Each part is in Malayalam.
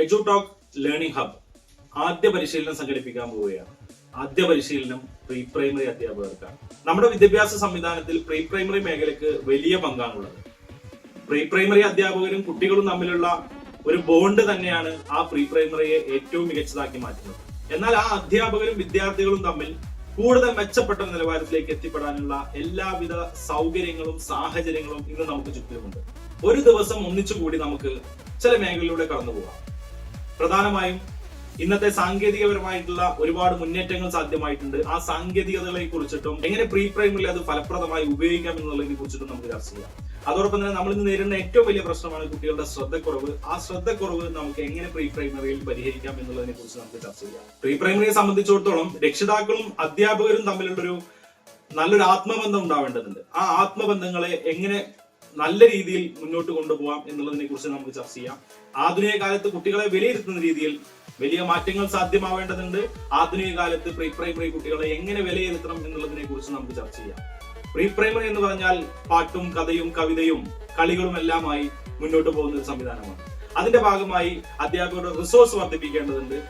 എഡ്യൂടോക്ക് ലേണിംഗ് ഹബ് ആദ്യ പരിശീലനം സംഘടിപ്പിക്കാൻ പോവുകയാണ്. ആദ്യ പരിശീലനം പ്രീ പ്രൈമറി അധ്യാപകർക്കാണ്. നമ്മുടെ വിദ്യാഭ്യാസ സംവിധാനത്തിൽ പ്രീ പ്രൈമറി മേഖലയ്ക്ക് വലിയ പങ്കാണുള്ളത്. പ്രീ പ്രൈമറി അധ്യാപകരും കുട്ടികളും തമ്മിലുള്ള ഒരു ബോണ്ട് തന്നെയാണ് ആ പ്രീ പ്രൈമറിയെ ഏറ്റവും മികച്ചതാക്കി മാറ്റുന്നത്. എന്നാൽ ആ അധ്യാപകരും വിദ്യാർത്ഥികളും തമ്മിൽ കൂടുതൽ മെച്ചപ്പെട്ട നിലവാരത്തിലേക്ക് എത്തിപ്പെടാനുള്ള എല്ലാവിധ സൗകര്യങ്ങളും സാഹചര്യങ്ങളും ഇന്ന് നമുക്ക് ചുറ്റിലുമുണ്ട്. ഒരു ദിവസം ഒന്നിച്ചുകൂടി നമുക്ക് ചില മേഖലയിലൂടെ കടന്നു പോകാം. പ്രധാനമായും ഇന്നത്തെ സാങ്കേതികപരമായിട്ടുള്ള ഒരുപാട് മുന്നേറ്റങ്ങൾ സാധ്യമായിട്ടുണ്ട്. ആ സാങ്കേതികതകളെ കുറിച്ചിട്ടും എങ്ങനെ പ്രീ പ്രൈമറിയിൽ അത് ഫലപ്രദമായി ഉപയോഗിക്കാം എന്നുള്ളതിനെ കുറിച്ചിട്ടും നമുക്ക് ചർച്ച ചെയ്യാം. അതോടൊപ്പം തന്നെ നമ്മൾ ഇന്ന് നേരിടുന്ന ഏറ്റവും വലിയ പ്രശ്നമാണ് കുട്ടികളുടെ ശ്രദ്ധക്കുറവ്. ആ ശ്രദ്ധക്കുറവ് നമുക്ക് എങ്ങനെ പ്രീ പ്രൈമറിയിൽ പരിഹരിക്കാം എന്നുള്ളതിനെ കുറിച്ച് നമുക്ക് ചർച്ച ചെയ്യാം. പ്രീ പ്രൈമറിയെ സംബന്ധിച്ചിടത്തോളം രക്ഷിതാക്കളും അധ്യാപകരും തമ്മിലുള്ളൊരു നല്ലൊരു ആത്മബന്ധം ഉണ്ടാവേണ്ടതുണ്ട്. ആ ആത്മബന്ധങ്ങളെ എങ്ങനെ നല്ല രീതിയിൽ മുന്നോട്ട് കൊണ്ടുപോകാം എന്നുള്ളതിനെ കുറിച്ച് നമുക്ക് ചർച്ച ചെയ്യാം. ആധുനിക കാലത്ത് കുട്ടികളെ വിലയിരുത്തുന്ന രീതിയിൽ വലിയ മാറ്റങ്ങൾ സാധ്യമാവേണ്ടതുണ്ട്. ആധുനിക കാലത്ത് പ്രീ പ്രൈമറി കുട്ടികളെ എങ്ങനെ വിലയിരുത്തണം എന്നുള്ളതിനെ കുറിച്ച് നമുക്ക് ചർച്ച ചെയ്യാം. പ്രീ പ്രൈമറി എന്ന് പറഞ്ഞാൽ പാട്ടും കഥയും കവിതയും കളികളും എല്ലാമായി മുന്നോട്ട് പോകുന്ന ഒരു സംവിധാനമാണ്. അതിന്റെ ഭാഗമായി അധ്യാപകരുടെ റിസോഴ്സ് വർദ്ധിപ്പിക്കേണ്ടതുണ്ട്.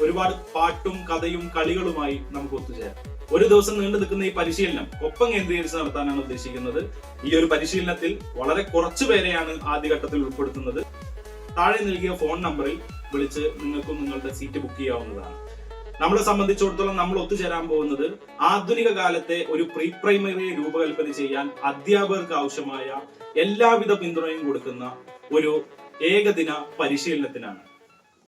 ഒരുപാട് പാട്ടും കഥയും കളികളുമായി നമുക്ക് ഒത്തുചേരാം. ഒരു ദിവസം നീണ്ടു നിൽക്കുന്ന ഈ പരിശീലനം ഒപ്പം കേന്ദ്രീകരിച്ച് നടത്താനാണ് ഉദ്ദേശിക്കുന്നത്. ഈ ഒരു പരിശീലനത്തിൽ വളരെ കുറച്ചു പേരെയാണ് ആദ്യഘട്ടത്തിൽ ഉൾപ്പെടുത്തുന്നത്. താഴെ നൽകിയ ഫോൺ നമ്പറിൽ വിളിച്ച് നിങ്ങൾക്കും നിങ്ങളുടെ സീറ്റ് ബുക്ക് ചെയ്യാവുന്നതാണ്. നമ്മളെ സംബന്ധിച്ചിടത്തോളം നമ്മൾ ഒത്തുചേരാൻ പോകുന്നത് ആധുനിക കാലത്തെ ഒരു പ്രീ പ്രൈമറിയെ രൂപകൽപ്പന ചെയ്യാൻ അധ്യാപകർക്ക് ആവശ്യമായ എല്ലാവിധ പിന്തുണയും കൊടുക്കുന്ന ഒരു ഏകദിന പരിശീലനത്തിനാണ്.